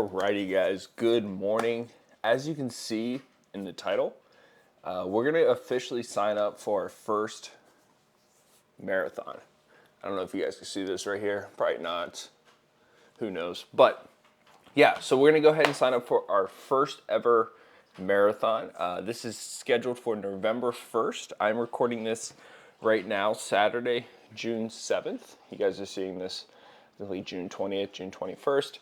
Alrighty guys, good morning. As you can see in the title, we're going to officially sign up for our first marathon. I don't know if you guys can see this right here, probably not, who knows. But yeah, so we're going to go ahead and sign up for our first ever marathon. This is scheduled for November 1st. I'm recording this right now, Saturday, June 7th. You guys are seeing this, really June 20th, June 21st.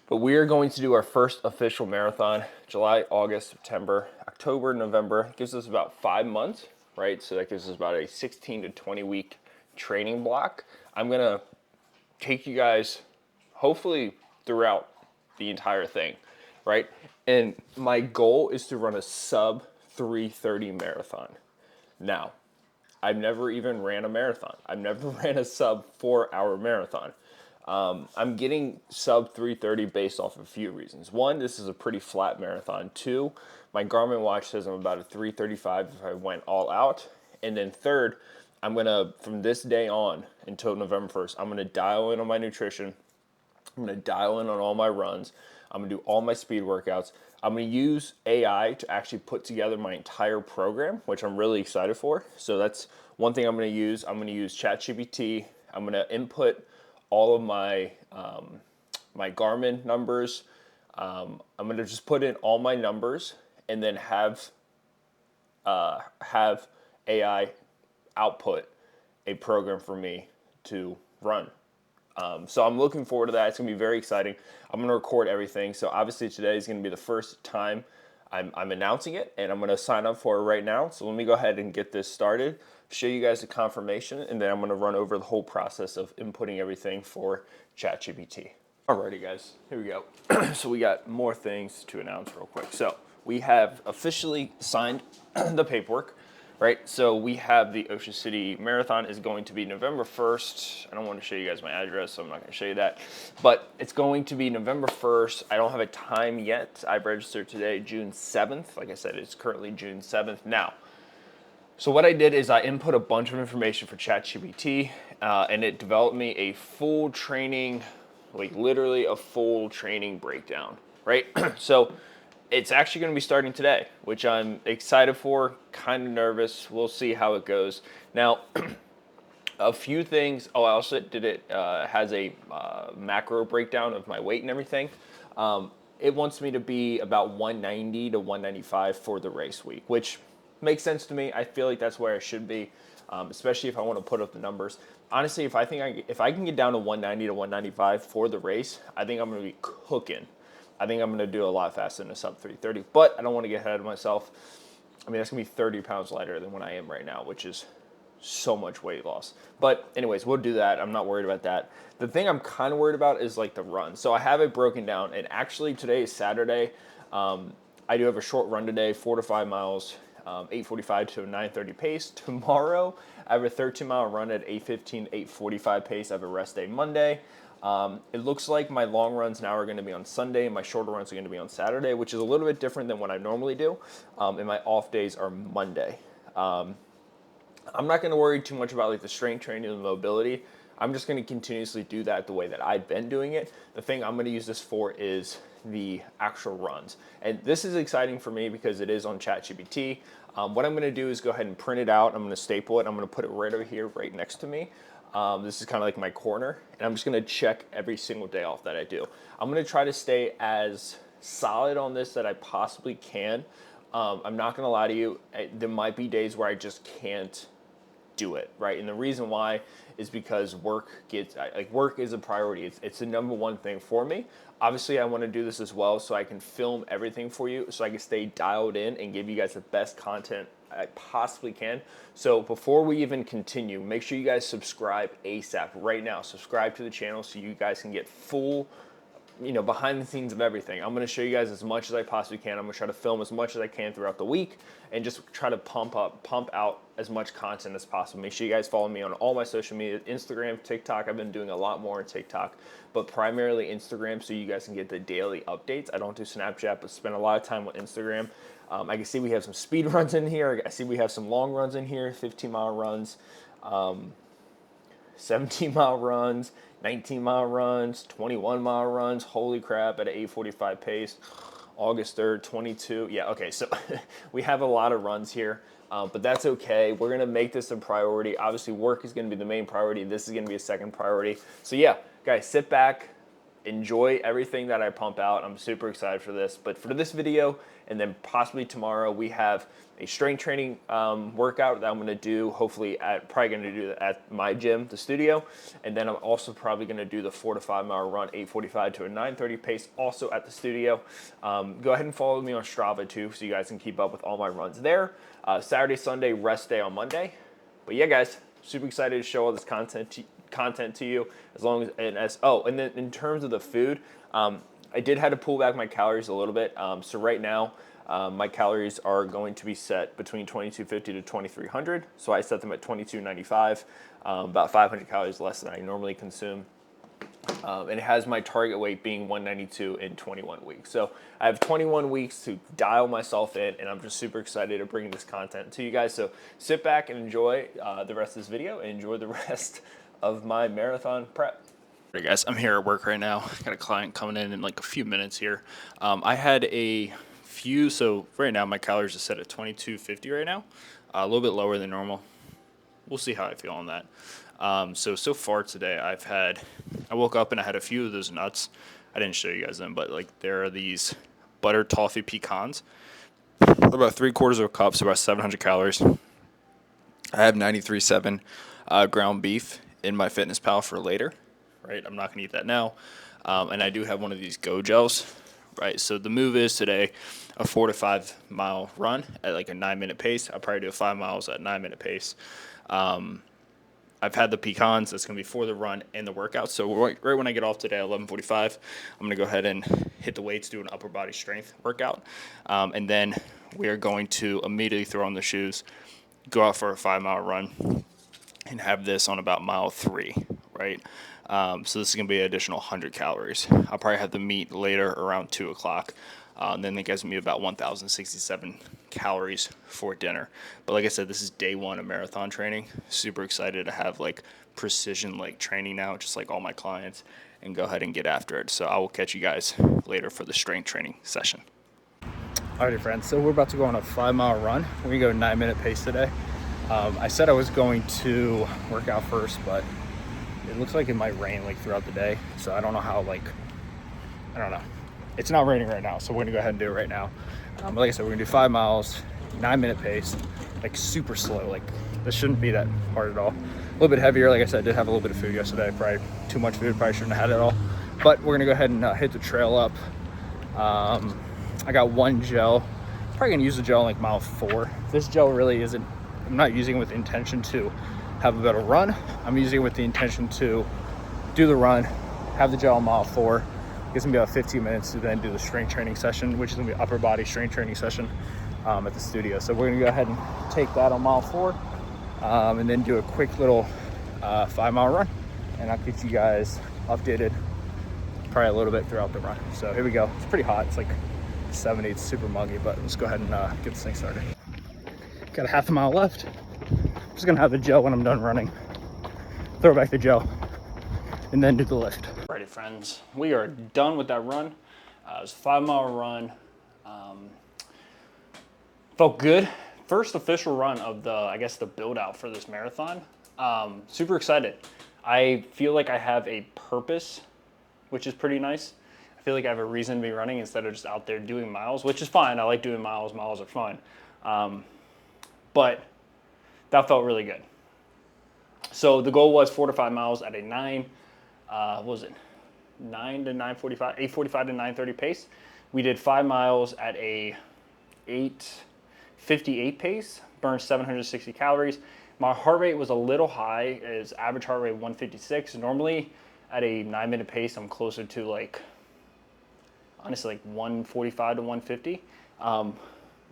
But we are going to do our first official marathon, July, August, September, October, November. It gives us about 5 months, right? So that gives us about a 16 to 20 week training block. I'm going to take you guys, hopefully, throughout the entire thing, right? And my goal is to run a sub 3:30 marathon. Now, I've never even ran a marathon. I've never ran a sub 4-hour marathon. I'm getting sub 3:30 based off of a few reasons. One, this is a pretty flat marathon. Two, my Garmin watch says I'm about a 3:35 if I went all out. And then third, I'm going to, from this day on until November 1st, I'm going to dial in on my nutrition. I'm going to dial in on all my runs. I'm going to do all my speed workouts. I'm going to use AI to actually put together my entire program, which I'm really excited for. So that's one thing I'm going to use. I'm going to use ChatGPT. I'm going to input all of my my Garmin numbers. I'm going to just put in all my numbers and then have AI output a program for me to run. So I'm looking forward to that. It's going to be very exciting. I'm going to record everything. So obviously today is going to be the first time I'm announcing it, and I'm going to sign up for it right now. So let me go ahead and get this started, show you guys the confirmation, and then I'm going to run over the whole process of inputting everything for ChatGPT. Alrighty guys, here we go. So we got more things to announce real quick. So we have officially signed the paperwork. Right, so we have the Ocean City Marathon is going to be November 1st. I don't want to show you guys my address, so I'm not going to show you that. But it's going to be November 1st. I don't have a time yet. I've registered today, June 7th. Like I said, it's currently June 7th now. So what I did is I input a bunch of information for ChatGPT, and it developed me a full training, like literally a full training breakdown, right? So it's actually going to be starting today, which I'm excited for, kind of nervous. We'll see how it goes. Now, a few things. Oh, I also did it, has a macro breakdown of my weight and everything. It wants me to be about 190 to 195 for the race week, which makes sense to me. I feel like that's where I should be, especially if I want to put up the numbers. Honestly, if I can get down to 190 to 195 for the race, I think I'm going to be cooking. I think I'm going to do a lot faster than a sub 3:30, but I don't want to get ahead of myself. I mean, that's going to be 30 pounds lighter than what I am right now, which is so much weight loss. But anyways, we'll do that. I'm not worried about that. The thing I'm kind of worried about is like the run. So I have it broken down, and actually today is Saturday. I do have a short run today, 4 to 5 miles, 8:45 to a 9:30 pace. Tomorrow, I have a 13-mile run at 8:15, 8:45 pace. I have a rest day Monday. It looks like my long runs now are going to be on Sunday, and my shorter runs are going to be on Saturday, which is a little bit different than what I normally do. And my off days are Monday. I'm not going to worry too much about like the strength training and the mobility. I'm just going to continuously do that the way that I've been doing it. The thing I'm going to use this for is the actual runs. And this is exciting for me because it is on ChatGPT. What I'm going to do is go ahead and print it out. I'm going to staple it. I'm going to put it right over here, right next to me. This is kind of like my corner, and I'm just going to check every single day off that I do. I'm going to try to stay as solid on this that I possibly can. I'm not going to lie to you. There might be days where I just can't do it, right? And the reason why is because work is a priority. It's the number one thing for me. Obviously, I want to do this as well so I can film everything for you, so I can stay dialed in and give you guys the best content I possibly can. So before we even continue, make sure you guys subscribe ASAP right now. Subscribe to the channel so you guys can get full, behind the scenes of everything. I'm going to show you guys as much as I possibly can. I'm going to try to film as much as I can throughout the week and just try to pump out as much content as possible. Make sure you guys follow me on all my social media, Instagram, TikTok. I've been doing a lot more on TikTok, but primarily Instagram so you guys can get the daily updates. I don't do Snapchat, but spend a lot of time with Instagram. I can see we have some speed runs in here. I see we have some long runs in here, 15-mile runs. 17-mile runs, 19-mile runs, 21-mile runs. Holy crap, at an 8:45 pace. August 3rd, 22. Yeah, okay, so we have a lot of runs here, but that's okay. We're going to make this a priority. Obviously, work is going to be the main priority. This is going to be a second priority. So, yeah, guys, sit back, enjoy everything that I pump out. I'm super excited for this. But for this video, and then possibly tomorrow, we have a strength training workout that I'm going to do. Hopefully, probably going to do that at my gym, the studio. And then I'm also probably going to do the 4 to 5 mile run, 8:45 to a 9:30 pace, also at the studio. Go ahead and follow me on Strava too, so you guys can keep up with all my runs there. Saturday, Sunday, rest day on Monday. But yeah, guys, super excited to show all this content to you. And then in terms of the food, I did have to pull back my calories a little bit. So right now, my calories are going to be set between 2250 to 2300. So I set them at 2295, about 500 calories less than I normally consume. And it has my target weight being 192 in 21 weeks. So I have 21 weeks to dial myself in, and I'm just super excited to bring this content to you guys. So sit back and enjoy the rest of this video and enjoy the rest of my marathon prep. Hey guys, I'm here at work right now. Got a client coming in like a few minutes here. I had a few, so right now my calories are set at 2250 right now, a little bit lower than normal. We'll see how I feel on that. So far today I woke up and I had a few of those nuts. I didn't show you guys them, but like there are these butter toffee pecans. They're about 3/4 of a cup, so about 700 calories. I have 93.7 ground beef in my Fitness Pal for later. Right, I'm not gonna eat that now. And I do have one of these Go gels. Right, so the move is today a 4 to 5 mile run at like a 9-minute pace. I'll probably do 5 miles at 9-minute pace. I've had the pecans. That's going to be for the run and the workout. So right when I get off today at 11:45, I'm going to go ahead and hit the weights, do an upper body strength workout. And then we are going to immediately throw on the shoes, go out for a 5-mile run, and have this on about mile 3, right? So this is going to be an additional 100 calories. I'll probably have the meat later around 2 o'clock. Then that gives me about 1,067 calories for dinner. But like I said, this is day 1 of marathon training. Super excited to have like precision like training now, just like all my clients, and go ahead and get after it. So I will catch you guys later for the strength training session. Alrighty friends, so we're about to go on a 5-mile run. We're gonna go 9-minute pace today. I said I was going to work out first, but it looks like it might rain like throughout the day. So I don't know how, I don't know. It's not raining right now, so we're gonna go ahead and do it right now. But like I said, we're gonna do 5 miles, 9-minute pace, like super slow. Like this shouldn't be that hard at all. A little bit heavier, like I said, I did have a little bit of food yesterday. Probably too much food, probably shouldn't have had it all. But we're gonna go ahead and hit the trail up. I got one gel. Probably gonna use the gel in like mile 4. This gel really isn't, I'm not using it with the intention to have a better run. I'm using it with the intention to do the run, have the gel on mile 4. It's gonna be about 15 minutes to then do the strength training session, which is gonna be upper body strength training session at the studio. So we're gonna go ahead and take that on mile 4 and then do a quick little 5-mile run. And I'll get you guys updated probably a little bit throughout the run. So here we go. It's pretty hot. It's like 70, it's super muggy, but let's go ahead and get this thing started. Got a half a mile left. I'm just gonna have the gel when I'm done running. Throw back the gel and then do the lift. Alrighty friends, we are done with that run. It was a 5-mile run. Felt good. First official run of the build out for this marathon. Super excited. I feel like I have a purpose, which is pretty nice. I feel like I have a reason to be running instead of just out there doing miles, which is fine. I like doing miles. Miles are fun. But that felt really good. So the goal was 4 to 5 miles at a 9 to 9:45, 8:45 to 9:30 pace. We did 5 miles at a 8:58 pace, burned 760 calories. My heart rate was a little high, as average heart rate 156. Normally at a 9-minute pace, I'm closer to like, honestly, like 145 to 150.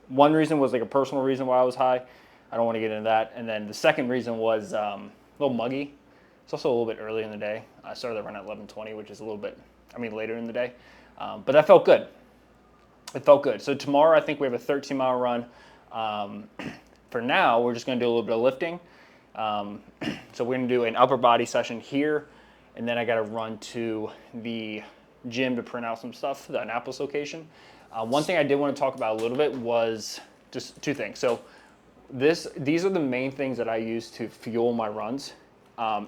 One reason was like a personal reason why I was high. I don't want to get into that. And then the second reason was a little muggy. It's also a little bit early in the day. I started the run at 11:20, which is a little bit, later in the day. But that felt good. It felt good. So tomorrow I think we have a 13-mile run. For now, we're just going to do a little bit of lifting. So we're going to do an upper body session here and then I got to run to the gym to print out some stuff, the Annapolis location. One thing I did want to talk about a little bit was just two things. So these are the main things that I use to fuel my runs.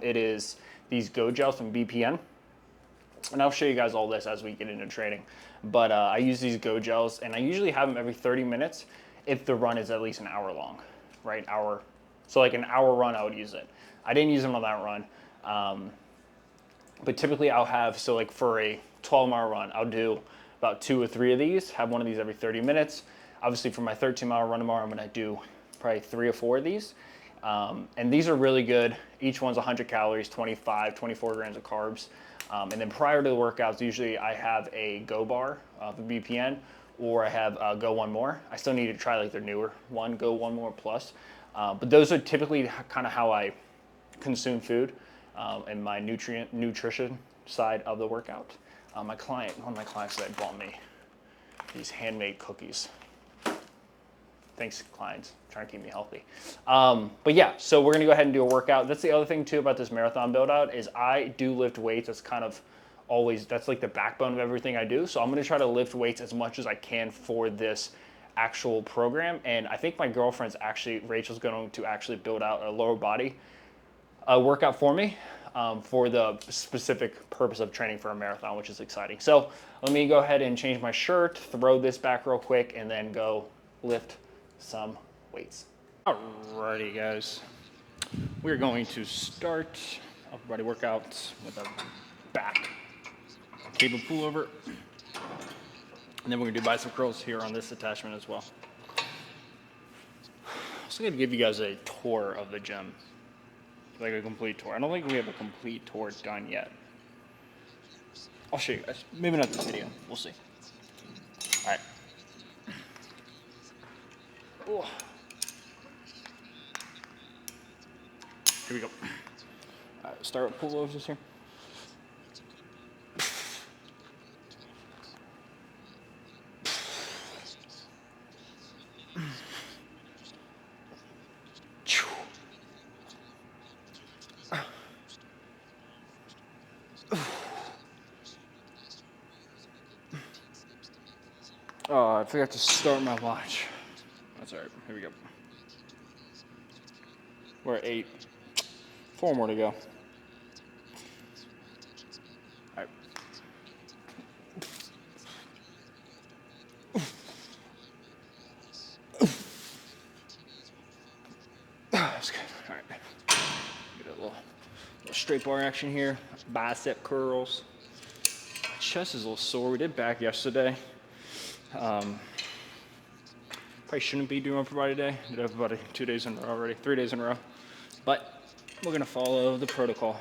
It is these Go Gels from BPN. And I'll show you guys all this as we get into training. But I use these Go Gels, and I usually have them every 30 minutes if the run is at least an hour long, right? So like an hour run, I would use it. I didn't use them on that run. But typically I'll have, so like for a 12-mile run, I'll do about 2 or 3 of these, have one of these every 30 minutes. Obviously for my 13-mile run tomorrow, I'm gonna do probably 3 or 4 of these. And these are really good. Each one's 100 calories, 24 grams of carbs. And then prior to the workouts, usually I have a Go bar, the BPN, or I have Go One More. I still need to try like their newer one, Go One More Plus. But those are typically kind of how I consume food and my nutrition side of the workout. One of my clients today bought me these handmade cookies. Thanks, clients. Trying to keep me healthy. But yeah, so we're gonna go ahead and do a workout. That's the other thing too about this marathon build out is I do lift weights. That's kind of that's like the backbone of everything I do. So I'm gonna try to lift weights as much as I can for this actual program. And I think my girlfriend's Rachel's going to actually build out a lower body workout for me for the specific purpose of training for a marathon, which is exciting. So let me go ahead and change my shirt, throw this back real quick, and then go lift some weights. Alrighty guys, we're going to start upper body workouts with a back cable pullover, and then we're gonna do bicep curls here on this attachment as well. So I'm gonna give you guys a tour of the gym, like a complete tour. I don't think we have a complete tour done yet. I'll show you guys, maybe not this video, we'll see. All right. Ooh. Here we go. All right, start with pullovers here. Oh, I forgot to start my watch. That's all right. Here we go. We're at 8. 4 more to go. All right. That's good. All right. Get a little straight bar action here. Bicep curls. My chest is a little sore. We did back yesterday. Probably shouldn't be doing upper body day. Did upper body 2 days in a row already, 3 days in a row. But we're gonna follow the protocol.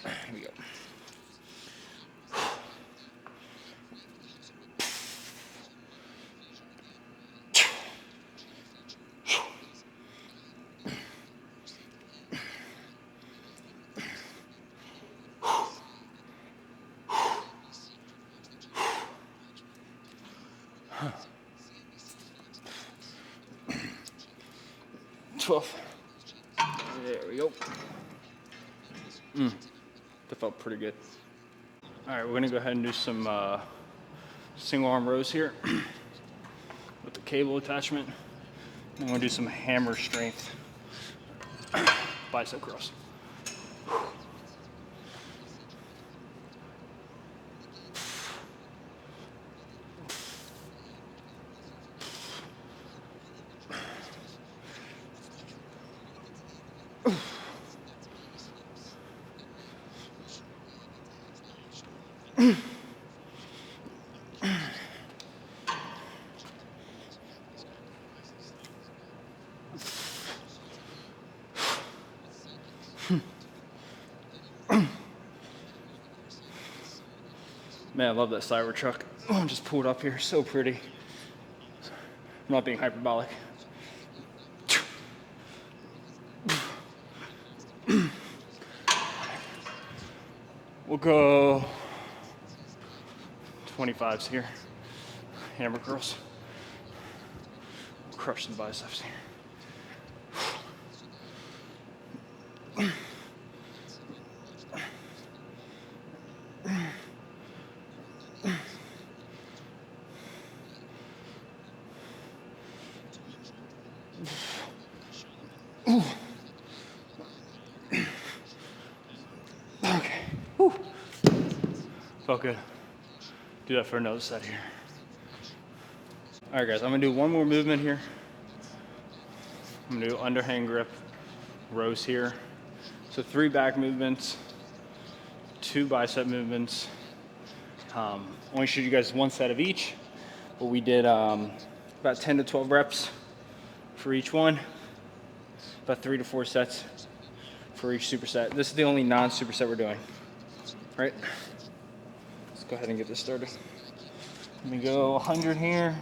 Here we go. There we go. That felt pretty good. All right, we're gonna go ahead and do some single arm rows here with the cable attachment. I'm gonna do some hammer strength bicep curls. Man, I love that Cybertruck. Oh, just pulled up here, so pretty. I'm not being hyperbolic. We'll go 25s here. Hammer curls. Crush some biceps here. Okay. Whew. Felt good. Do that for another set here. All right, guys, I'm gonna do one more movement here. I'm gonna do underhand grip, rows here. So 3 back movements, 2 bicep movements. Only showed you guys 1 set of each, but we did about 10 to 12 reps for each one, about 3 to 4 sets for each superset. This is the only non-superset we're doing, right? Let's go ahead and get this started. Let me go 100 here.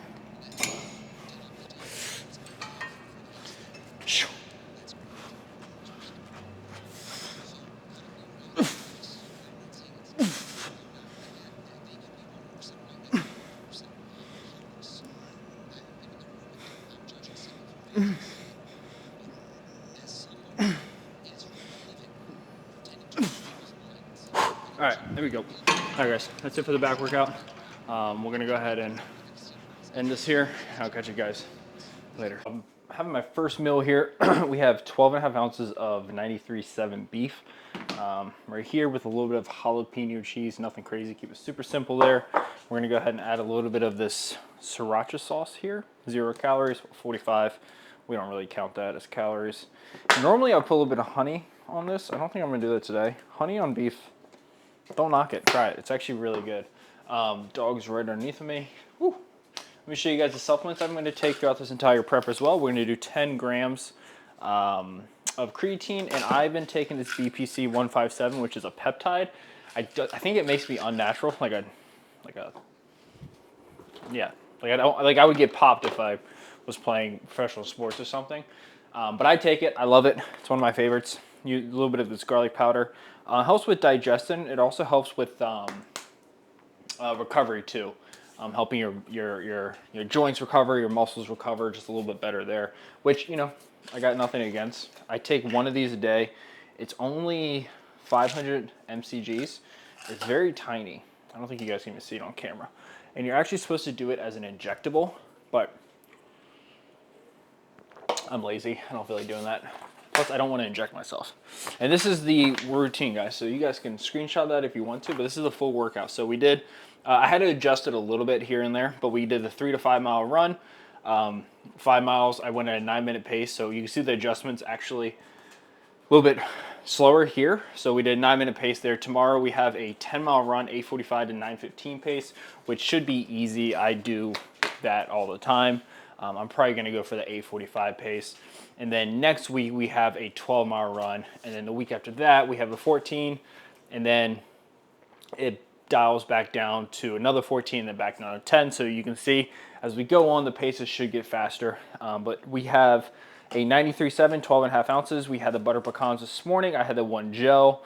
All right, there we go. All right, guys, that's it for the back workout. We're gonna go ahead and end this here. I'll catch you guys later. I'm having my first meal here. We have 12.5 ounces of 93.7 beef right here with a little bit of jalapeno cheese, nothing crazy, keep it super simple there. We're gonna go ahead and add a little bit of this sriracha sauce here, 0 calories, 45. We don't really count that as calories. Normally I'll put a little bit of honey on this. I don't think I'm gonna do that today. Honey on beef, don't knock it, try it. It's actually really good. Dog's right underneath of me. Woo. Let me show you guys the supplements I'm going to take throughout this entire prep as well. We're going to do 10 grams of creatine, and I've been taking this BPC 157, which is a peptide. I think it makes me unnatural, I would get popped if I was playing professional sports or something. But I take it. I love it. It's one of my favorites. A little bit of this garlic powder. Helps with digestion. It also helps with recovery too. Helping your joints recover, your muscles recover just a little bit better there, which, I got nothing against. I take one of these a day. It's only 500 mcgs. It's very tiny. I don't think you guys can even see it on camera. And you're actually supposed to do it as an injectable, but I'm lazy. I don't feel like doing that. Plus, I don't want to inject myself. And this is the routine, guys. So you guys can screenshot that if you want to, but this is a full workout. So we did, I had to adjust it a little bit here and there, but we did the 3 to 5 mile run. 5 miles, I went at a 9-minute pace. So you can see the adjustments actually a little bit slower here. So we did a 9-minute pace there. Tomorrow we have a 10-mile run, 8:45 to 9:15 pace, which should be easy. I do that all the time. I'm probably going to go for the 8:45 pace. And then next week we have a 12-mile run. And then the week after that we have a 14. And then it dials back down to another 14, then back down to 10. So you can see as we go on, the paces should get faster. But we have a 93.7, 12.5 ounces. We had the butter pecans this morning. I had the one gel.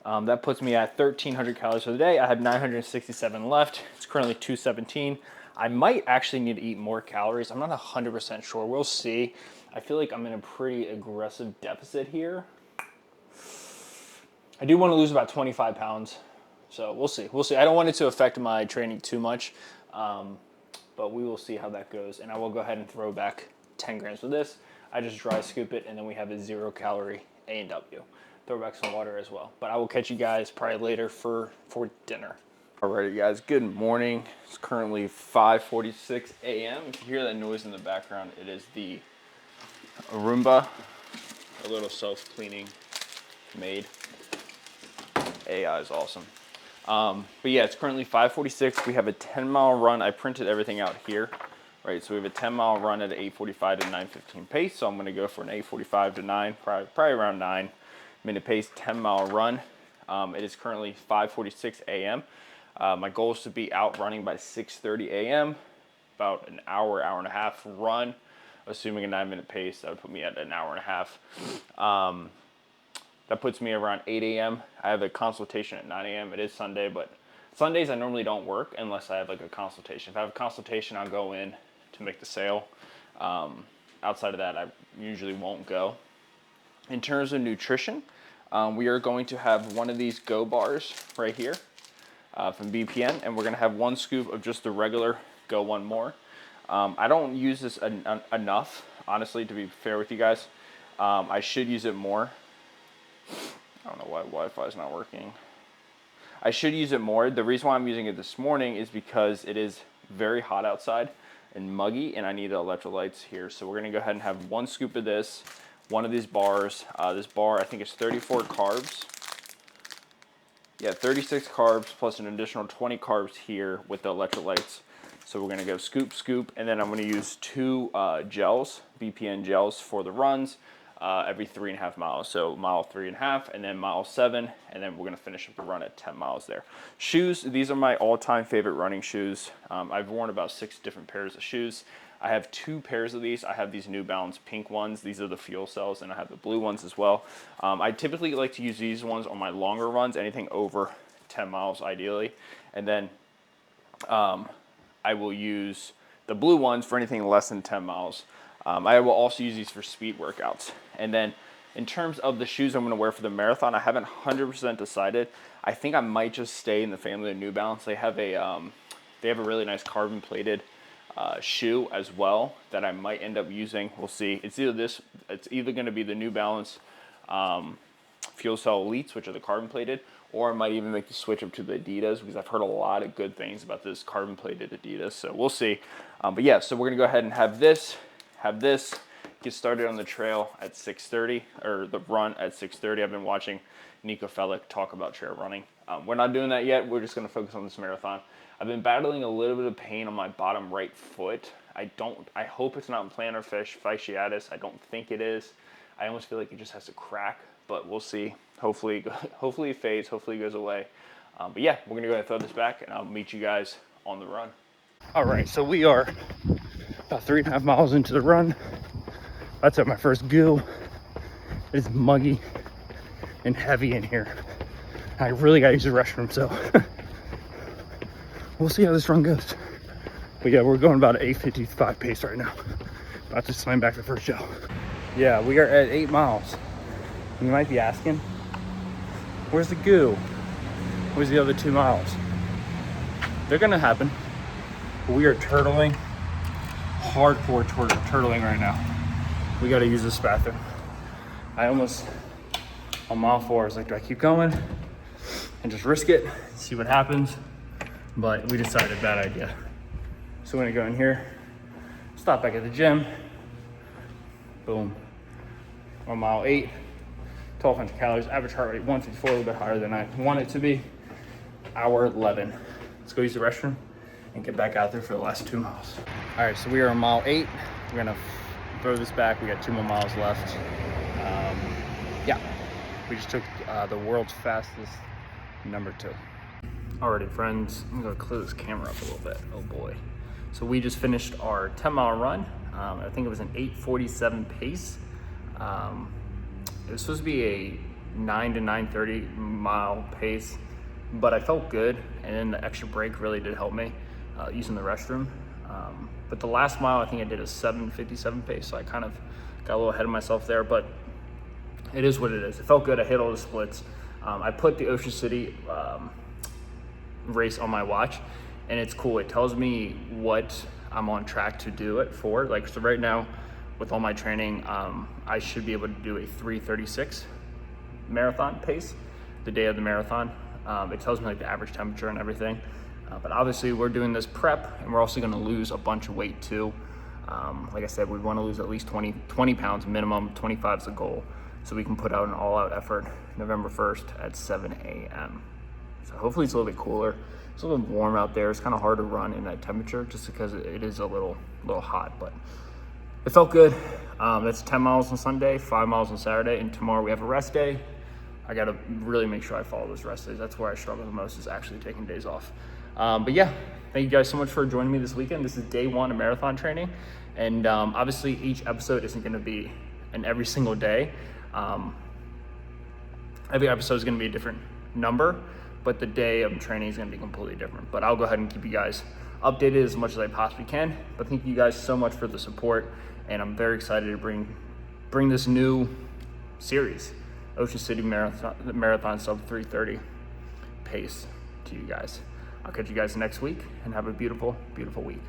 That puts me at 1,300 calories for the day. I have 967 left. It's currently 217. I might actually need to eat more calories. I'm not 100% sure. We'll see. I feel like I'm in a pretty aggressive deficit here. I do want to lose about 25 pounds. So we'll see. We'll see. I don't want it to affect my training too much, but we will see how that goes. And I will go ahead and throw back 10 grams for this. I just dry scoop it, and then we have a 0 calorie A&W. Throw back some water as well. But I will catch you guys probably later for dinner. Alrighty, guys. Good morning. It's currently 5:46 a.m. If you hear that noise in the background, it is the Roomba, a little self-cleaning maid. AI is awesome. But yeah, it's currently 5:46. We have a 10-mile run. I printed everything out here, right? So we have a 10-mile run at an 8:45 to 9:15 pace. So I'm going to go for an 8:45 to 9, probably around 9-minute pace, 10-mile run. It is currently 5:46 a.m. My goal is to be out running by 6:30 a.m. About an hour, hour and a half run, assuming a 9-minute pace. That would put me at an hour and a half. That puts me around 8 a.m. I have a consultation at 9 a.m. It is Sunday, but Sundays I normally don't work unless I have like a consultation. If I have a consultation, I'll go in to make the sale. Outside of that, I usually won't go. In terms of nutrition, we are going to have one of these Go bars right here from BPN, and we're going to have 1 scoop of just the regular Go One More. I don't use this enough, honestly, to be fair with you guys. I should use it more. I don't know why Wi-Fi is not working. I should use it more. The reason why I'm using it this morning is because it is very hot outside and muggy, and I need the electrolytes here. So we're gonna go ahead and have 1 scoop of this, 1 of these bars. This bar, I think it's 34 carbs. Yeah, 36 carbs plus an additional 20 carbs here with the electrolytes. So we're gonna go scoop, scoop, and then I'm gonna use 2 gels, BPN gels for the runs every 3.5 miles. So mile 3.5, and then mile 7, and then we're gonna finish up the run at 10 miles there. Shoes, these are my all-time favorite running shoes. I've worn about 6 different pairs of shoes. I have 2 pairs of these. I have these New Balance pink ones. These are the fuel cells, and I have the blue ones as well. I typically like to use these ones on my longer runs, anything over 10 miles ideally. And then I will use the blue ones for anything less than 10 miles. I will also use these for speed workouts. And then in terms of the shoes I'm going to wear for the marathon, I haven't 100% decided. I think I might just stay in the family of New Balance. They have a really nice carbon plated shoe as well that I might end up using. We'll see. It's either going to be the New Balance Fuel Cell Elites, which are the carbon plated, or I might even make the switch up to the Adidas because I've heard a lot of good things about this carbon plated Adidas. So we'll see. But yeah, so we're gonna go ahead and have this, get started on the trail at 6:30, or the run at 6:30. I've been watching Nico Fellick talk about trail running. We're not doing that yet. We're just gonna focus on this marathon. I've been battling a little bit of pain on my bottom right foot. I hope it's not plantar fasciitis. I don't think it is. I almost feel like it just has to crack, but we'll see. Hopefully it fades, hopefully it goes away. But yeah, we're gonna go ahead and throw this back, and I'll meet you guys on the run. All right, so we are about 3.5 miles into the run. That's at my first goo. It's muggy and heavy in here. I really gotta use the restroom, so we'll see how this run goes. But yeah, we're going about an 8:55 pace right now. About to slam back the first gel. Yeah, we are at 8 miles. You might be asking, where's the goo? Where's the other 2 miles? They're gonna happen. We are turtling, hardcore turtling right now. We gotta use this bathroom. On mile 4, I was like, do I keep going and just risk it, see what happens? But we decided bad idea. So we're gonna go in here, stop back at the gym, boom. On mile 8, 1,200 calories, average heart rate 154, a little bit higher than I want it to be. Hour 11. Let's go use the restroom and get back out there for the last 2 miles. All right, so we are on mile 8. We're gonna throw this back. We got 2 more miles left. Yeah, we just took the world's fastest number 2. Alrighty, friends, I'm gonna clear this camera up a little bit. Oh boy. So we just finished our 10-mile run. I think it was an 8:47 pace. It was supposed to be a 9 to 9:30 mile pace, but I felt good, and then the extra break really did help me using the restroom. But the last mile, I think I did a 7:57 pace, so I kind of got a little ahead of myself there, but it is what it is. It felt good. I hit all the splits. I put the Ocean City race on my watch, and it's cool. It tells me what I'm on track to do it for. Like, so right now, with all my training, I should be able to do a 3:36 marathon pace the day of the marathon. It tells me like the average temperature and everything. But obviously we're doing this prep, and we're also gonna lose a bunch of weight too. Like I said, we wanna lose at least 20 pounds minimum, 25 is the goal. So we can put out an all-out effort November 1st at 7 a.m. So hopefully it's a little bit cooler. It's a little warm out there. It's kind of hard to run in that temperature just because it is a little hot, but it felt good. That's 10 miles on Sunday, 5 miles on Saturday, and tomorrow we have a rest day. I gotta really make sure I follow those rest days. That's where I struggle the most, is actually taking days off. But yeah, thank you guys so much for joining me this weekend. This is day 1 of marathon training. And obviously each episode isn't gonna be an every single day. Every episode is gonna be a different number, but the day of training is gonna be completely different. But I'll go ahead and keep you guys updated as much as I possibly can. But thank you guys so much for the support, and I'm very excited to bring this new series, Ocean City Marathon sub 3:30 pace, to you guys. I'll catch you guys next week, and have a beautiful, beautiful week.